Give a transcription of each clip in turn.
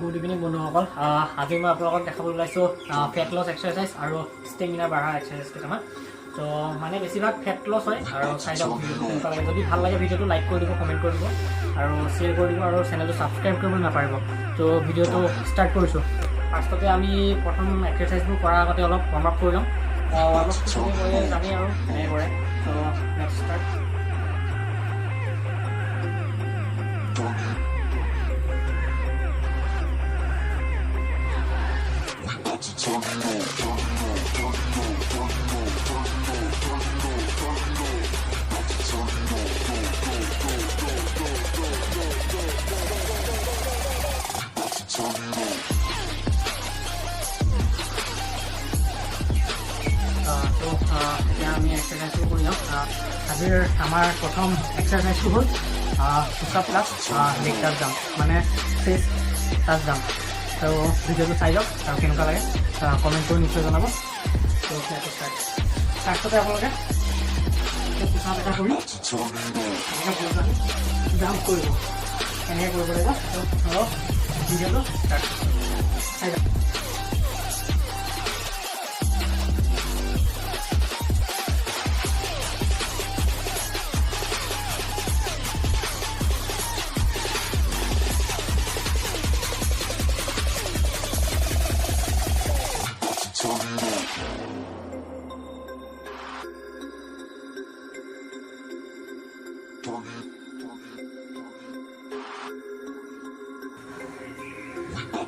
Good evening বন্ধুসকল আজি মই আপোনালোকক দেখাবলৈ ওলাইছোঁ ফেট লছ এক্সাৰচাইজ আৰু ষ্টেমিনা বাঢ়া এক্সাৰচাইজ কেইটামান তো মানে বেছিভাগ ফেট লছ হয় আৰু চাইডক ভিডিঅ'টো কেনেকুৱা লাগে যদি ভাল লাগে ভিডিঅ'টো লাইক কৰি দিব কমেণ্ট কৰি দিব আৰু শ্বেয়াৰ কৰি দিব আৰু চেনেলটো ছাবস্ক্ৰাইব কৰিবলৈ নাপাহৰিব তো ভিডিঅ'টো ষ্টাৰ্ট কৰিছোঁ ফাৰ্ষ্টতে আমি প্ৰথম এক্সাৰচাইজবোৰ কৰাৰ আগতে অলপ ৱাৰ্ম আপ কৰি ল'ম ৱাৰ্ম আপ কৰি জানি আৰু এনেকৈ কৰে তো নেক্সট ষ্টাৰ্ট এতিয়া আমি এক্সাৰচাইজটো কৰি যাওঁ আজিৰ আমাৰ প্ৰথম এক্সাৰচাইজটো হ'ল পুছা প্লাছ লেগ টাচ জাম্প মানে চেষ্ট টাচ জাম্প তো ভিডিঅ'টো চাই যাওক আৰু কেনেকুৱা লাগে কমেণ্ট কৰি নিশ্চয় জনাব তো ফাৰ্ষ্টতে আপোনালোকে পুছা এটা কৰি জাম্প কৰিব এনেকৈ কৰিব লাগিব তো ভিডিঅ'টো ষ্টাৰ্ট চাই যাওক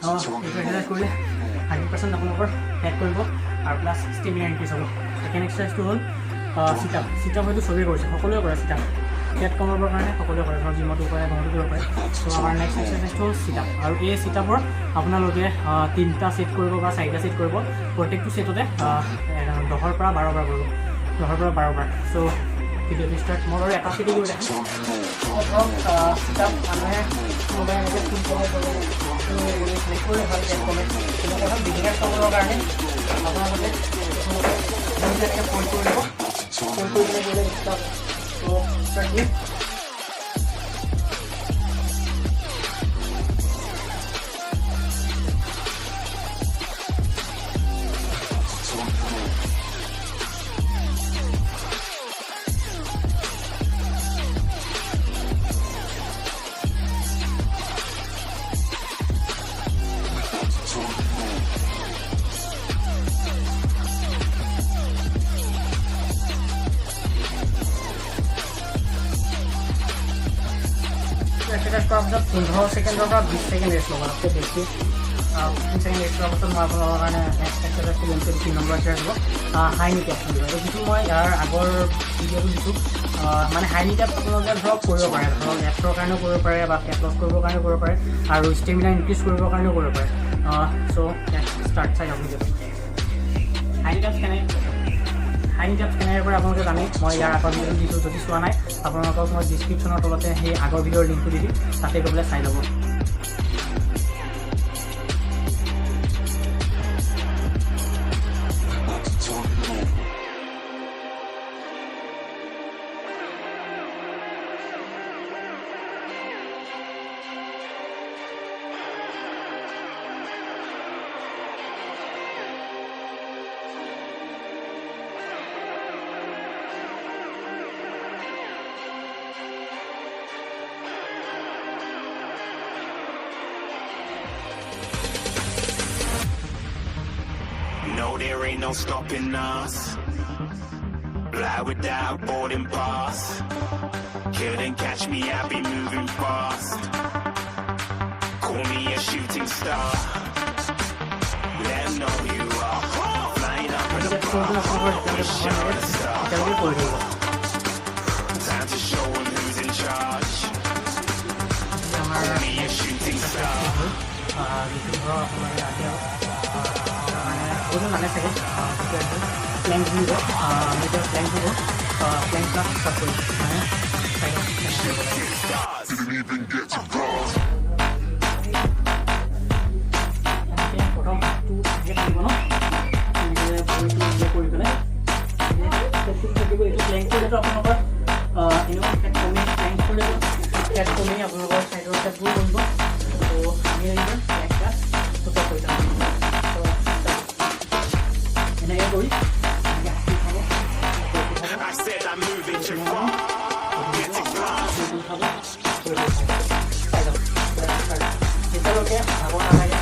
এক্সাৰচাইজ কৰিলে 100% আপোনালোকৰ ফেট কৰিব আৰু প্লাছ ষ্টেমিনা ইনক্ৰিজ হ'ব ছেকেণ্ড এক্সাৰচাইজটো হ'ল চিটাপ হয়তো চবেই কৰিছে সকলোৱে কৰে চিটাপ ফেট কমাবৰ কাৰণে সকলোৱে কৰে ধৰক জিমতো কৰে ঘৰতো কৰিব পাৰে ত' আমাৰ নেক্সট এক্সাৰচাইজটো হ'ল চিটাপ আৰু এই চিটাপৰ আপোনালোকে 3টা ছেট কৰিব বা 4টা ছেট কৰিব প্ৰত্যেকটো ছেটতে 10ৰ পৰা 12 বাৰ কৰিব 10ৰ পৰা 12 বাৰ চ' ভিডিঅ'টো ষ্টাৰ্ট মই আৰু এটা ছেটে কৰি দেখাম ধৰক চিটাপ মানুহে কোনোবাই এনেকৈ ফুল কমাই কৰিলে ভাল ফেট কমে কিন্তু প্ৰথম বিগিনাৰ চাবৰ কাৰণে আপোনালোকে এনেকৈ ফোল্ড কৰি ল'ব ফোল্ড কৰি পেলাই কৰিলে ষ্টাৰ্ট ষ্টাৰ্ট এক্সাৰচাইজ কৰাৰ পিছত 15 ছেকেণ্ডৰ পৰা 20 ছেকেণ্ড ৰেষ্ট ল'ব তাতকৈ বেছি 15 ছেকেণ্ড ৰেষ্ট লোৱাৰ পাছত মই আপোনালোকৰ কাৰণে নেক্সট এক্সাৰচাইজটো লেঞ্চ 3 নম্বৰ এক্সাৰচাইজ হ'ব হাই নি টেপ বুলি কয় যিটো মই ইয়াৰ আগৰ ভিডিঅ'টো দিছোঁ মানে হাই নি টেপ আপোনালোকে ধৰক কৰিব পাৰে ধৰক এপছৰ কাৰণেও কৰিব পাৰে বা ফেট লছ কৰিবৰ কাৰণেও কৰিব পাৰে আৰু ষ্টেমিনা ইনক্ৰিজ কৰিবৰ কাৰণেও কৰিব পাৰে চ' ষ্টাৰ্ট চাই যাওক ভিডিঅ'টো হাই নি টেপছ কেনেকৈ কৰে আপোনালোকে জানে মই ইয়াৰ আগৰ ভিডিঅ'টো দিছোঁ যদি চোৱা নাই আপোনালোকক মই ডিছক্ৰিপশ্যনৰ তলতে সেই আগৰ ভিডিঅ'ৰ লিংকটো দি দিম তাতে গৈ পেলাই চাই ল'ব No, there ain't no stopping us. Fly without boarding pass. Couldn't catch me, I'll be moving fast. Call me a shooting star. Let them know who you are. Flying up in the bar. Wish you're a star. Time to show them who's in charge. Call me a shooting star. মানে চাগে Planck বুলি কয় আমি এতিয়া Planck হ'ব Planck plus start কৰিম মানে প্ৰথম থাকিব ন কৰি পেলাই থাকিব এইটো প্লেংক কৰিলেতো আপোনালোকৰ এনেও ফেট কমি প্লেংক কৰিলে ফেট কমি আপোনালোকৰ চাইডৰ ফেটবোৰ কৰিব ত' আমি আহিব প্লেংক কৰি I said I'm moving too far. Get it done. যেতিয়ালৈকে ভাগৰ নালাগে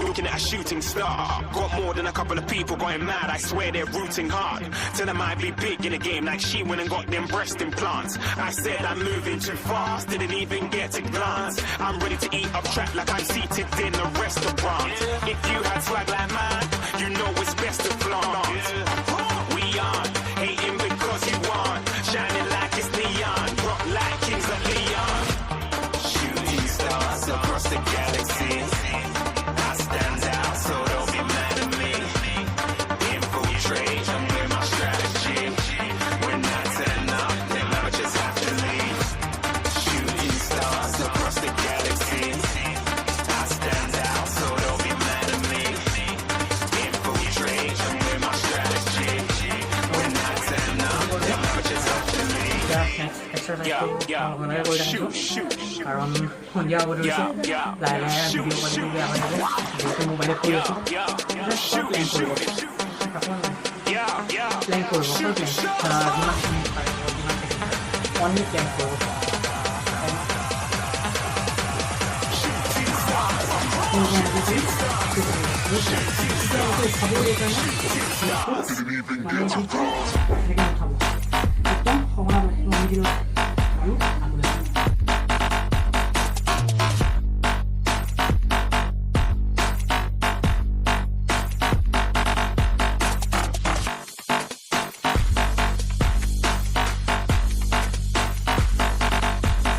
Looking at a shooting star. Got more than a couple of people going mad. I swear they're rooting hard. Tell them I'd be big in the game like she went and got them breast implants. I said I'm moving too fast. Didn't even get a glance. I'm ready to eat up trap like I'm seated in a restaurant. If you had swag like mine, you know it's best to flaunt. We aren't hating because you want. Shining like it's neon. Rock like kings of Leon. Shooting stars across the galaxy. I stand out, so don't be mad at me. Infiltrate, I'm with my strategy. When I turn up, then I just have to leave. Shooting stars across the galaxy. I stand out, so don't be mad at me. Infiltrate, I'm with my strategy. When I turn up, then I just have to leave. এক্সাৰচাইজটো Shoot, shoot. কাৰণ সন্ধিয়া হ'ব ধৰিছে লাহে লাহে ভিডিঅ' quality বেয়া হৈ যাব যিহেতু মোবাইলত কৰি আছোঁ প্লেন কৰিব প্লেন কৰিব ফুল প্লেন যিমানখিনি পাৰিব যিমানখিনি অনলি প্লেন কৰিব খাবলৈ কাৰণে মানে নুঠাব একদম সঘনাই মাৰি দিলোঁ আৰু আগলৈ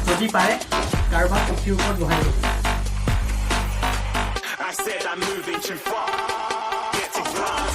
যদি পাৰে কাৰোবাক কফিৰ ওপৰত বহাই দিব I said I'm moving too far. Get it done.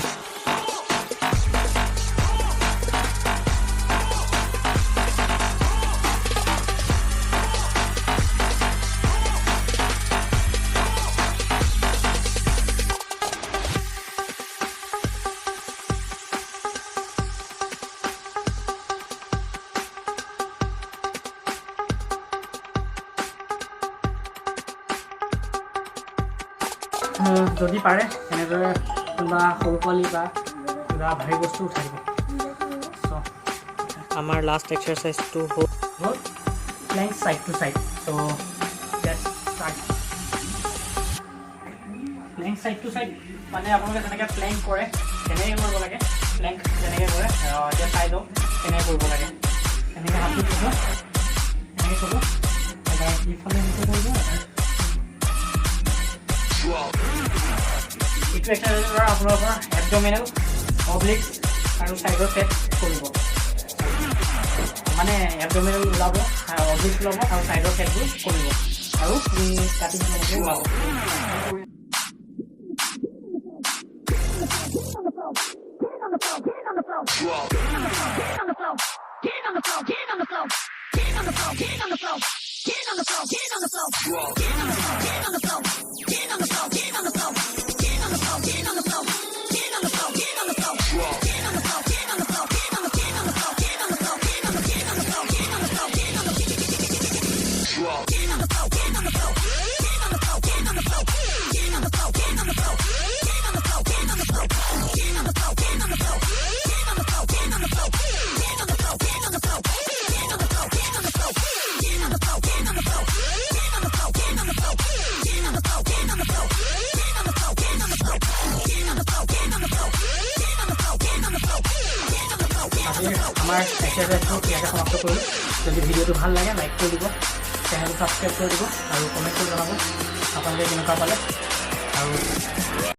যদি পাৰে এনেদৰে কিবা সৰু পোৱালি বা কিবা ভাৰী বস্তু উঠাই দিব চ' আমাৰ লাষ্ট এক্সাৰচাইজটো হ'ল প্লেংক ছাইড টু ছাইড চ' প্লেংক ছাইড টু ছাইড মানে আপোনালোকে যেনেকৈ প্লেংক কৰে তেনেকৈ কৰিব লাগে প্লেংক যেনেকৈ কৰে এতিয়া চাই দিওঁ তেনেকৈ কৰিব লাগে এনেকৈ হাতটো থ'ব এনেকৈ থ'ব ইফালে এনেকৈ কৰিব এইটো এক্সাৰচাইজৰ পৰা আপোনালোকৰ এবডমিনেল অব্লিক্স আৰু ছাইডৰ ফেট কৰিব মানে এবডমিনেল ওলাব অব্লিক্স ওলাব আৰু ছাইডৰ ফেটবোৰ কৰিব আৰু কাটি তেনেকৈ ওলাব আমাৰ এক্সাৰচাইজটো ইয়াতে সমাপ্ত কৰিলোঁ যদি ভিডিঅ'টো ভাল লাগে লাইক কৰি দিব চেনেলটো ছাবস্ক্ৰাইব কৰি দিব আৰু কমেণ্ট কৰি জনাব আপোনালোকে কেনেকুৱা পালে আৰু